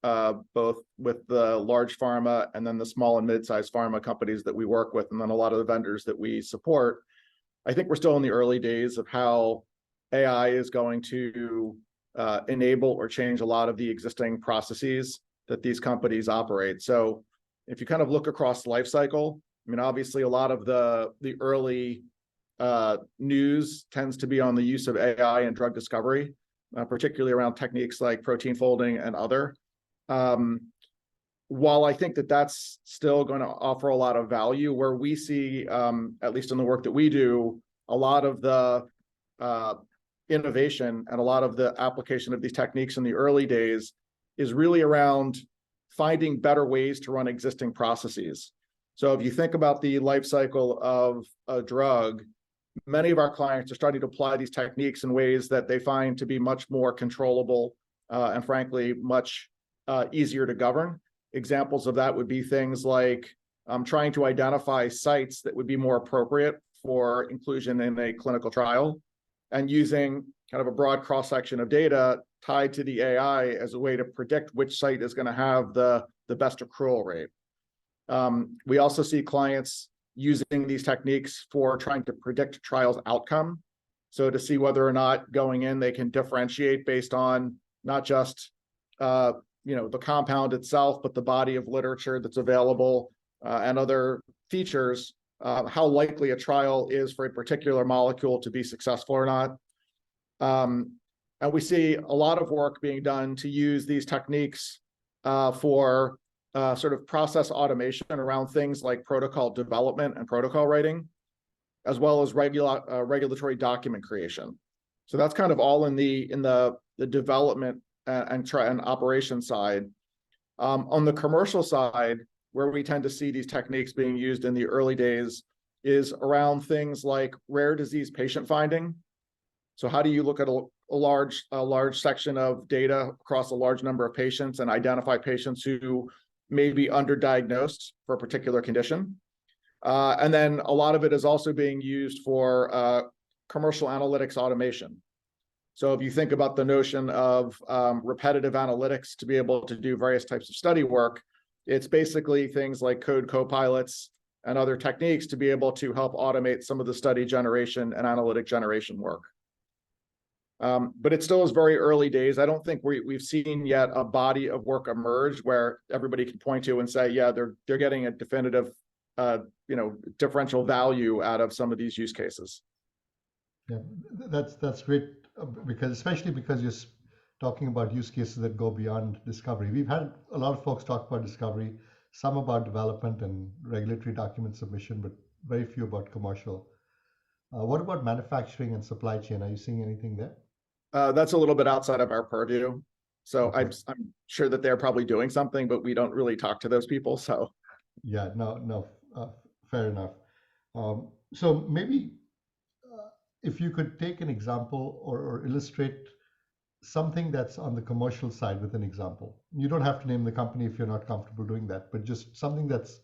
both with the large pharma and then the small and mid-sized pharma companies that we work with, and then a lot of the vendors that we support. I think we're still in the early days of how AI is going to enable or change a lot of the existing processes that these companies operate. So if you kind of look across life cycle, I mean, obviously a lot of the early news tends to be on the use of AI in drug discovery, particularly around techniques like protein folding and other. While I think that that's still going to offer a lot of value, where we see, at least in the work that we do, a lot of the innovation and a lot of the application of these techniques in the early days is really around finding better ways to run existing processes. So if you think about the life cycle of a drug, many of our clients are starting to apply these techniques in ways that they find to be much more controllable and frankly, much easier to govern. Examples of that would be things like trying to identify sites that would be more appropriate for inclusion in a clinical trial, and using kind of a broad cross-section of data tied to the AI as a way to predict which site is going to have the best accrual rate. We also see clients using these techniques for trying to predict trials outcome. So to see whether or not going in, they can differentiate based on not just the compound itself, but the body of literature that's available and other features, how likely a trial is for a particular molecule to be successful or not. And we see a lot of work being done to use these techniques for sort of process automation around things like protocol development and protocol writing, as well as regulatory document creation. So that's kind of all in the development and operation side. On the commercial side, where we tend to see these techniques being used in the early days is around things like rare disease patient finding. So how do you look at a large section of data across a large number of patients and identify patients who may be underdiagnosed for a particular condition? And then a lot of it is also being used for commercial analytics automation. So if you think about the notion of repetitive analytics to be able to do various types of study work, it's basically things like code copilots and other techniques to be able to help automate some of the study generation and analytic generation work. But it still is very early days. I don't think we've seen yet a body of work emerge where everybody can point to and say, yeah, they're getting a definitive, differential value out of some of these use cases. Yeah, that's great, especially because you're talking about use cases that go beyond discovery. We've had a lot of folks talk about discovery, some about development and regulatory document submission, but very few about commercial. What about manufacturing and supply chain? Are you seeing anything there? That's a little bit outside of our purview. So okay. I'm sure that they're probably doing something, but we don't really talk to those people. So yeah, no, fair enough. So maybe if you could take an example or illustrate something that's on the commercial side with an example. You don't have to name the company if you're not comfortable doing that, but just something that's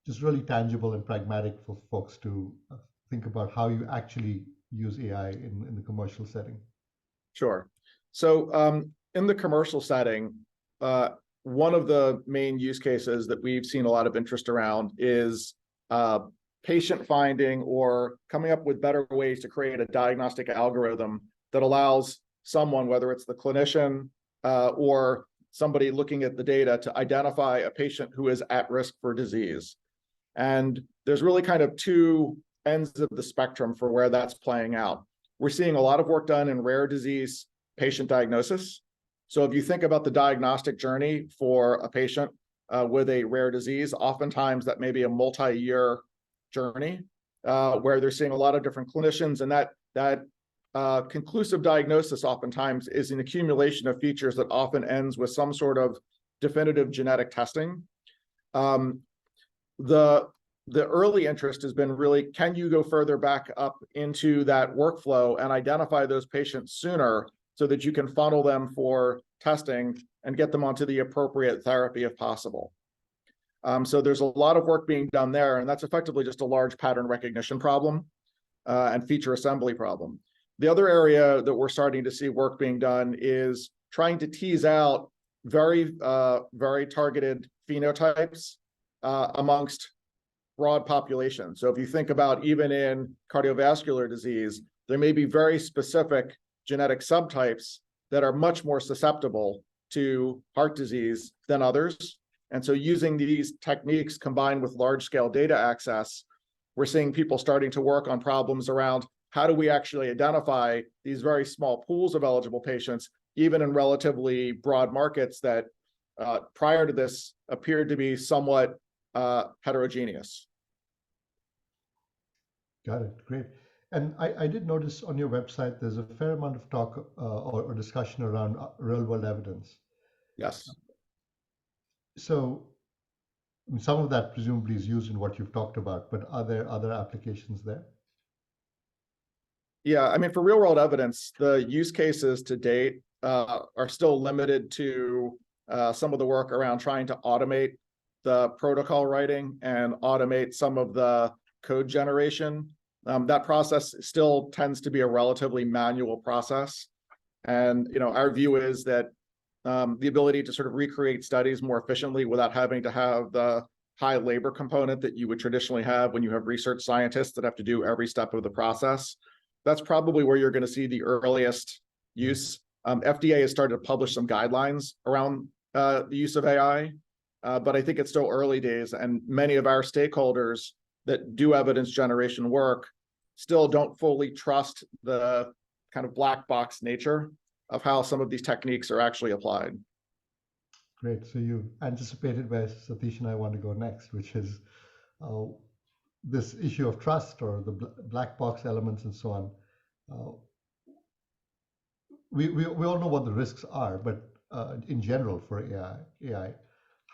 just really tangible and pragmatic for folks to think about how you actually use AI in the commercial setting. Sure. So in the commercial setting, one of the main use cases that we've seen a lot of interest around is patient finding or coming up with better ways to create a diagnostic algorithm that allows someone, whether it's the clinician or somebody looking at the data, to identify a patient who is at risk for disease. And there's really kind of two ends of the spectrum for where that's playing out. We're seeing a lot of work done in rare disease patient diagnosis. So if you think about the diagnostic journey for a patient with a rare disease, oftentimes that may be a multi-year journey where they're seeing a lot of different clinicians, and that conclusive diagnosis oftentimes is an accumulation of features that often ends with some sort of definitive genetic testing. The early interest has been really, can you go further back up into that workflow and identify those patients sooner so that you can funnel them for testing and get them onto the appropriate therapy if possible? So there's a lot of work being done there, and that's effectively just a large pattern recognition problem and feature assembly problem. The other area that we're starting to see work being done is trying to tease out very targeted phenotypes amongst broad populations. So if you think about even in cardiovascular disease, there may be very specific genetic subtypes that are much more susceptible to heart disease than others. And so using these techniques combined with large-scale data access, we're seeing people starting to work on problems around how do we actually identify these very small pools of eligible patients, even in relatively broad markets that prior to this appeared to be somewhat heterogeneous. Got it. Great. And I did notice on your website there's a fair amount of talk or discussion around real-world evidence. Yes. So I mean, some of that presumably is used in what you've talked about, but are there other applications there? Yeah, I mean, for real-world evidence, the use cases to date are still limited to some of the work around trying to automate the protocol writing and automate some of the code generation. That process still tends to be a relatively manual process. And, our view is that the ability to sort of recreate studies more efficiently without having to have the high labor component that you would traditionally have when you have research scientists that have to do every step of the process. That's probably where you're going to see the earliest use. FDA has started to publish some guidelines around the use of AI, but I think it's still early days, and many of our stakeholders that do evidence generation work still don't fully trust the kind of black box nature of how some of these techniques are actually applied. Great. So you anticipated where Satish and I want to go next, which is this issue of trust or the black box elements and so on. We all know what the risks are, but in general for AI,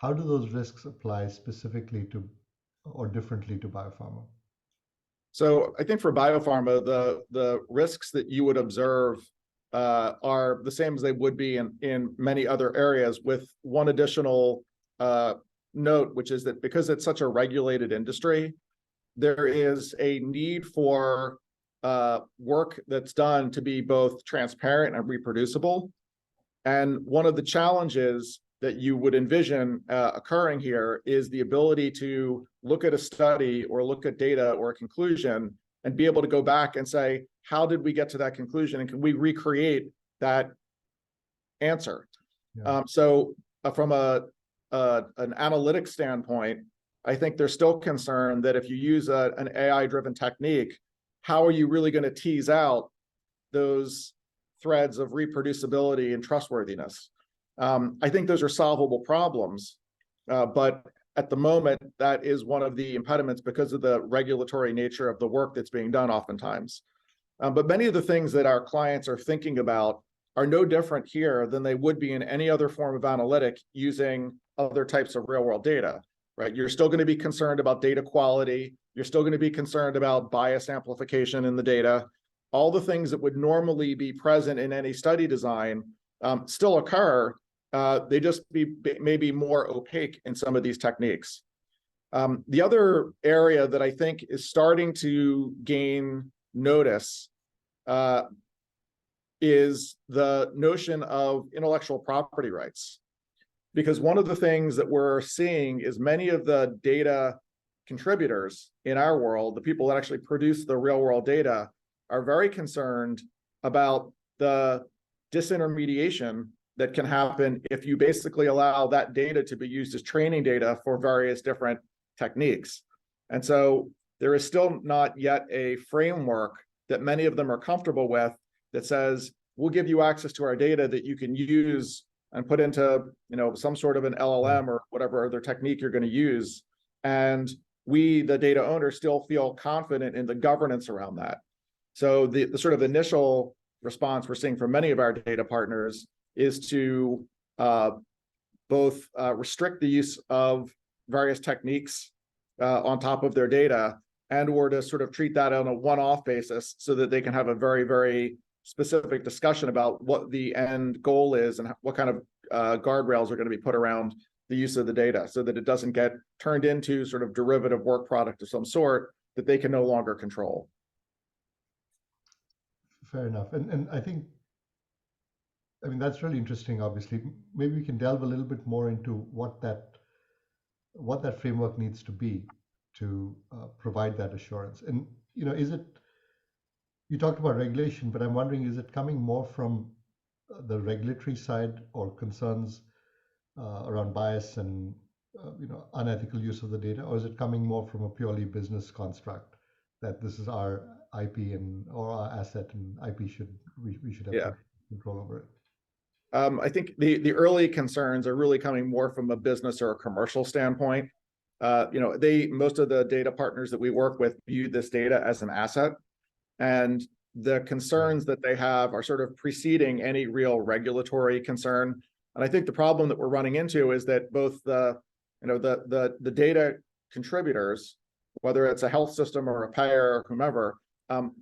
how do those risks apply specifically to or differently to biopharma? So I think for biopharma, the risks that you would observe are the same as they would be in many other areas, with one additional note, which is that because it's such a regulated industry, there is a need for work that's done to be both transparent and reproducible. And one of the challenges that you would envision occurring here is the ability to look at a study or look at data or a conclusion and be able to go back and say, how did we get to that conclusion? And can we recreate that answer? Yeah. So from an analytic standpoint, I think they're still concerned that if you use an AI-driven technique, how are you really going to tease out those threads of reproducibility and trustworthiness? I think those are solvable problems, but at the moment, that is one of the impediments because of the regulatory nature of the work that's being done oftentimes. But many of the things that our clients are thinking about are no different here than they would be in any other form of analytic using other types of real-world data, right? You're still going to be concerned about data quality. You're still going to be concerned about bias amplification in the data. All the things that would normally be present in any study design still occur. They just may be more opaque in some of these techniques. The other area that I think is starting to gain notice is the notion of intellectual property rights. Because one of the things that we're seeing is many of the data contributors in our world, the people that actually produce the real world data, are very concerned about the disintermediation that can happen if you basically allow that data to be used as training data for various different techniques. And so there is still not yet a framework that many of them are comfortable with that says, we'll give you access to our data that you can use and put into, some sort of an LLM or whatever other technique you're going to use. And we, the data owner, still feel confident in the governance around that. So the sort of initial response we're seeing from many of our data partners is to both restrict the use of various techniques on top of their data, and or to sort of treat that on a one-off basis so that they can have a very, very specific discussion about what the end goal is and what kind of guardrails are going to be put around the use of the data so that it doesn't get turned into sort of derivative work product of some sort that they can no longer control. Fair enough. And I think I mean, that's really interesting, obviously. Maybe we can delve a little bit more into what that framework needs to be to provide that assurance. And, is it, you talked about regulation, but I'm wondering, is it coming more from the regulatory side or concerns around bias and, unethical use of the data, or is it coming more from a purely business construct that this is our IP and or our asset and IP we should have Yeah. control over it? I think the early concerns are really coming more from a business or a commercial standpoint. Most of the data partners that we work with view this data as an asset, and the concerns that they have are sort of preceding any real regulatory concern. And I think the problem that we're running into is that both the data contributors, whether it's a health system or a payer or whomever,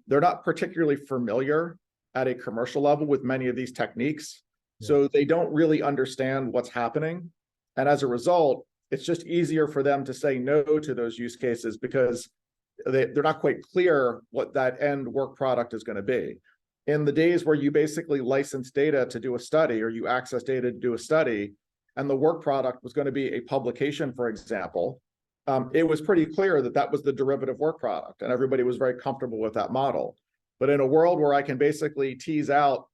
they're not particularly familiar at a commercial level with many of these techniques. So they don't really understand what's happening. And as a result, it's just easier for them to say no to those use cases because they're not quite clear what that end work product is going to be. In the days where you basically license data to do a study or you access data to do a study, and the work product was going to be a publication, for example, it was pretty clear that that was the derivative work product, and everybody was very comfortable with that model. But in a world where I can basically tease out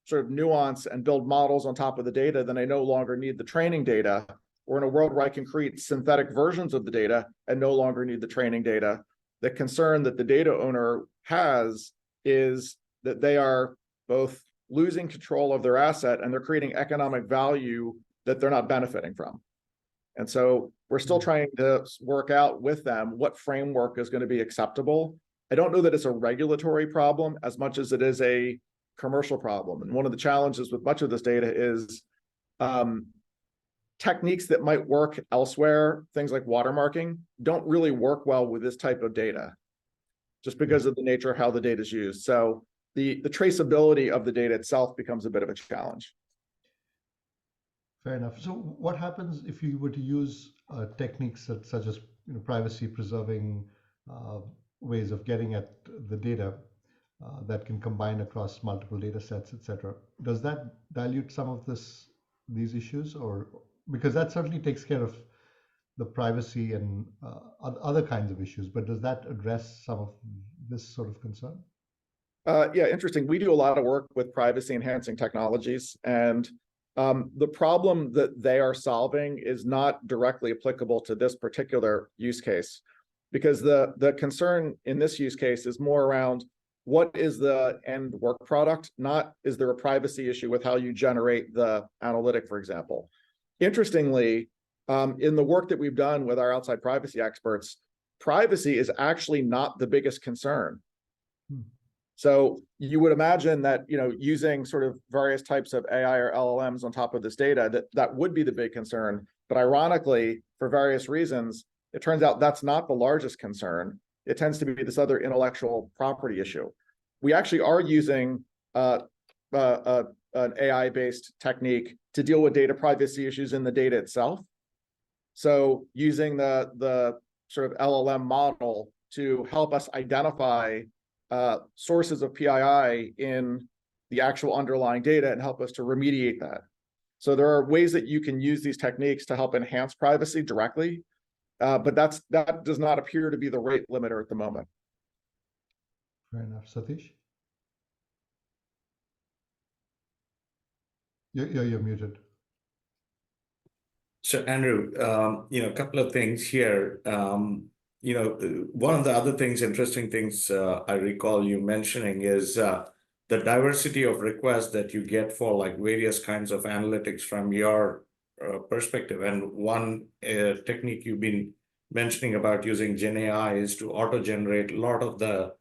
sort of nuance and build models on top of the data, then I no longer need the training data. Or in a world where I can create synthetic versions of the data and no longer need the training data, the concern that the data owner has is that they are both losing control of their asset and they're creating economic value that they're not benefiting from. And so we're still trying to work out with them what framework is going to be acceptable. I don't know that it's a regulatory problem as much as it is a commercial problem. And one of the challenges with much of this data is techniques that might work elsewhere, things like watermarking, don't really work well with this type of data, just because of the nature of how the data is used. So the traceability of the data itself becomes a bit of a challenge. Fair enough. So what happens if you were to use techniques such as privacy preserving ways of getting at the data that can combine across multiple data sets, etc.? Does that dilute some of these issues, or because that certainly takes care of the privacy and other kinds of issues, but does that address some of this sort of concern? Yeah, interesting. We do a lot of work with privacy enhancing technologies, and the problem that they are solving is not directly applicable to this particular use case, because the concern in this use case is more around what is the end work product, not is there a privacy issue with how you generate the analytic, for example. Interestingly, in the work that we've done with our outside privacy experts, privacy is actually not the biggest concern. So you would imagine that using sort of various types of AI or LLMs on top of this data, that would be the big concern. But ironically, for various reasons, it turns out that's not the largest concern. It tends to be this other intellectual property issue. We actually are using an AI-based technique to deal with data privacy issues in the data itself. So using the sort of LLM model to help us identify sources of PII in the actual underlying data and help us to remediate that. So there are ways that you can use these techniques to help enhance privacy directly, but that does not appear to be the rate limiter at the moment. Fair enough. Satish? You're muted. So Andrew, a couple of things here. One of the other things, interesting things I recall you mentioning is the diversity of requests that you get for like various kinds of analytics from your perspective. And one technique you've been mentioning about using Gen AI is to auto-generate a lot of the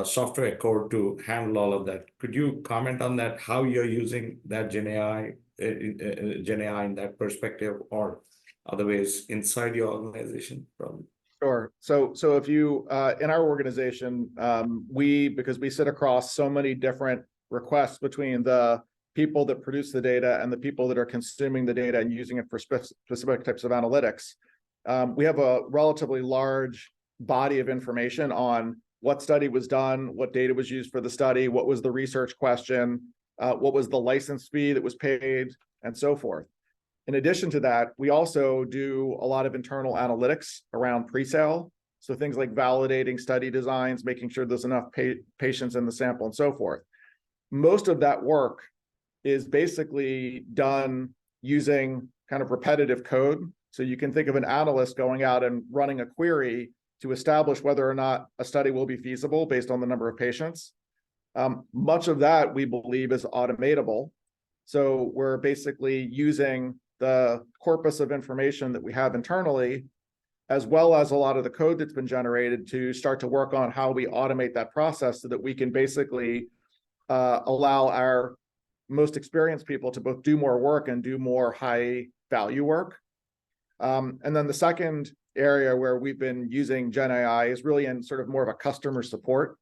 software code to handle all of that. Could you comment on that, how you're using that Gen AI in that perspective, or other ways inside your organization? Probably. Sure. So if you in our organization, because we sit across so many different requests between the people that produce the data and the people that are consuming the data and using it for specific types of analytics, we have a relatively large body of information on what study was done, what data was used for the study, what was the research question, what was the license fee that was paid, and so forth. In addition to that, we also do a lot of internal analytics around pre-sale. So things like validating study designs, making sure there's enough patients in the sample, and so forth. Most of that work is basically done using kind of repetitive code. So you can think of an analyst going out and running a query to establish whether or not a study will be feasible based on the number of patients. Much of that we believe is automatable. So we're basically using the corpus of information that we have internally, as well as a lot of the code that's been generated, to start to work on how we automate that process so that we can basically allow our most experienced people to both do more work and do more high value work. And then the second area where we've been using Gen AI is really in sort of more of a customer support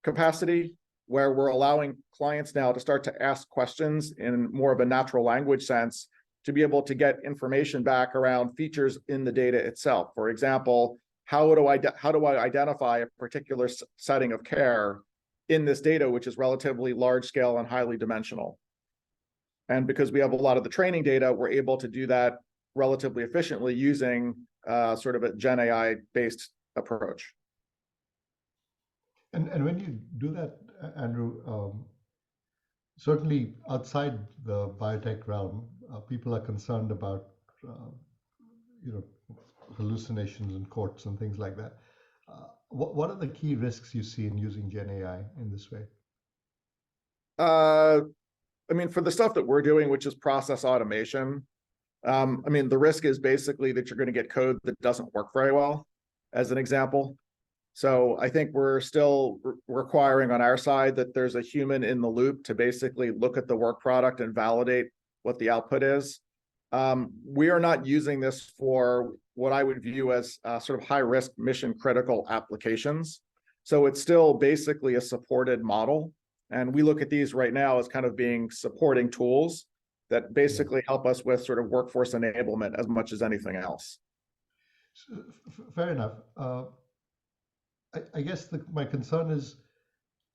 capacity, where we're allowing clients now to start to ask questions in more of a natural language sense to be able to get information back around features in the data itself. For example, how do I identify a particular setting of care in this data, which is relatively large scale and highly dimensional? And because we have a lot of the training data, we're able to do that relatively efficiently using sort of a Gen AI based approach. And when you do that, Andrew, certainly outside the biotech realm, people are concerned about hallucinations in courts and things like that. What are the key risks you see in using Gen AI in this way? I mean, for the stuff that we're doing, which is process automation, I mean, the risk is basically that you're going to get code that doesn't work very well, as an example. So I think we're still requiring on our side that there's a human in the loop to basically look at the work product and validate what the output is. We are not using this for what I would view as sort of high risk mission critical applications. So it's still basically a supported model. And we look at these right now as kind of being supporting tools that basically help us with sort of workforce enablement as much as anything else. So, fair enough. I guess my concern is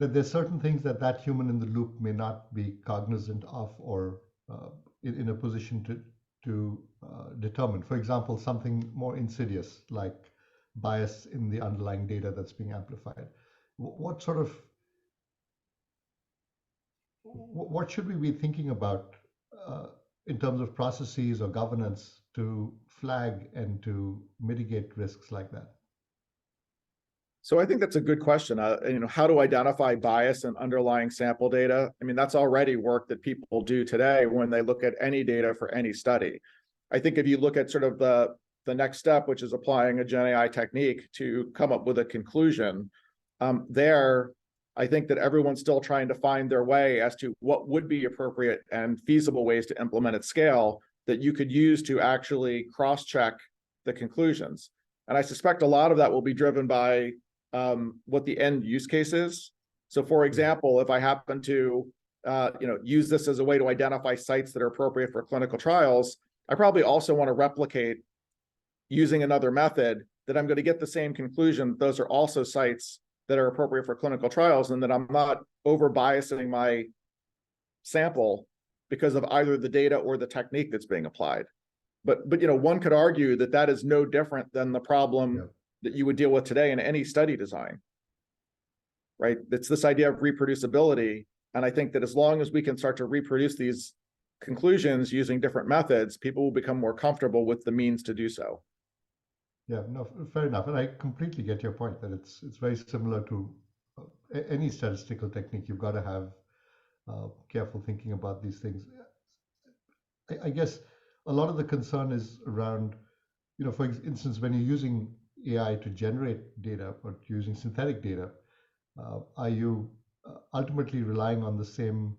that there's certain things that human in the loop may not be cognizant of or in a position to determine. For example, something more insidious like bias in the underlying data that's being amplified. What should we be thinking about in terms of processes or governance to flag and to mitigate risks like that? So I think that's a good question. How to identify bias in underlying sample data? I mean, that's already work that people do today when they look at any data for any study. I think if you look at sort of the next step, which is applying a Gen AI technique to come up with a conclusion, I think that everyone's still trying to find their way as to what would be appropriate and feasible ways to implement at scale that you could use to actually cross-check the conclusions. And I suspect a lot of that will be driven by what the end use case is. So for example, if I happen to use this as a way to identify sites that are appropriate for clinical trials, I probably also want to replicate using another method that I'm going to get the same conclusion. Those are also sites that are appropriate for clinical trials, and that I'm not over biasing my sample because of either the data or the technique that's being applied. But one could argue that that is no different than the problem that you would deal with today in any study design, right? It's this idea of reproducibility. And I think that as long as we can start to reproduce these conclusions using different methods, people will become more comfortable with the means to do so. Yeah, no, fair enough. And I completely get your point that it's very similar to any statistical technique. You've got to have careful thinking about these things. I guess a lot of the concern is around, for instance, when you're using AI to generate data or using synthetic data, are you ultimately relying on the same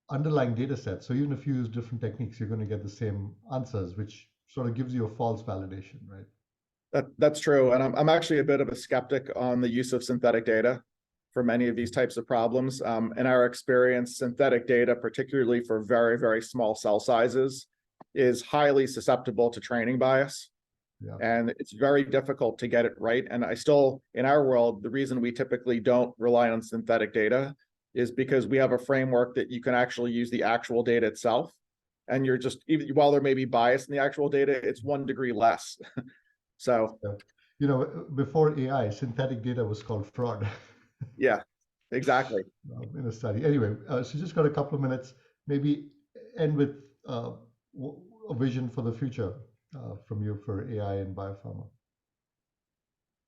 underlying data set? So even if you use different techniques, you're going to get the same answers, which sort of gives you a false validation, right? That's true. And I'm actually a bit of a skeptic on the use of synthetic data for many of these types of problems. In our experience, synthetic data, particularly for very, very small cell sizes, is highly susceptible to training bias. Yeah. And it's very difficult to get it right. And in our world, the reason we typically don't rely on synthetic data is because we have a framework that you can actually use the actual data itself. And you're just, even while there may be bias in the actual data, it's 1 degree less. So, You know, before AI, synthetic data was called fraud. yeah, exactly. In a study. Anyway, so just got a couple of minutes. Maybe end with a vision for the future from you for AI and biopharma.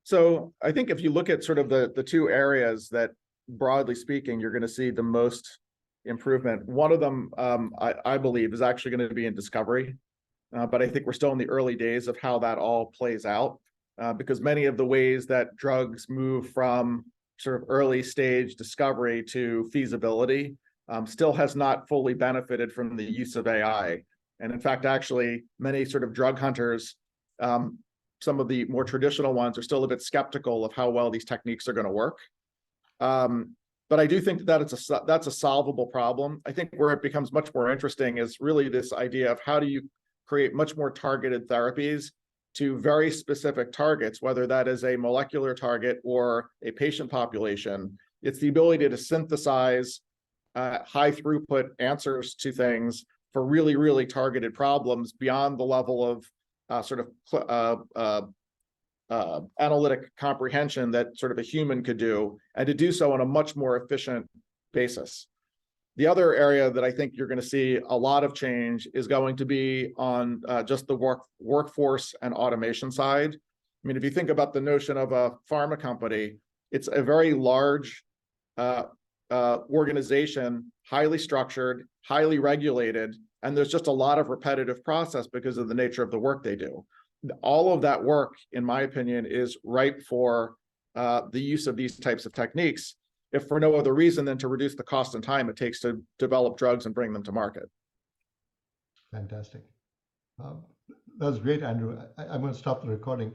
So I think if you look at sort of the two areas that, broadly speaking, you're going to see the most improvement, one of them, I believe, is actually going to be in discovery. But I think we're still in the early days of how that all plays out, because many of the ways that drugs move from sort of early stage discovery to feasibility still has not fully benefited from the use of AI. And in fact, actually, many sort of drug hunters, some of the more traditional ones, are still a bit skeptical of how well these techniques are going to work. But I do think that that's a solvable problem. I think where it becomes much more interesting is really this idea of how do you create much more targeted therapies to very specific targets, whether that is a molecular target or a patient population. It's the ability to synthesize high throughput answers to things for really, really targeted problems beyond the level of analytic comprehension that sort of a human could do, and to do so on a much more efficient basis. The other area that I think you're going to see a lot of change is going to be on just the workforce and automation side. I mean, if you think about the notion of a pharma company, it's a very large organization, highly structured, highly regulated, and there's just a lot of repetitive process because of the nature of the work they do. All of that work, in my opinion, is ripe for the use of these types of techniques, if for no other reason than to reduce the cost and time it takes to develop drugs and bring them to market. Fantastic. That was great, Andrew. I'm going to stop the recording.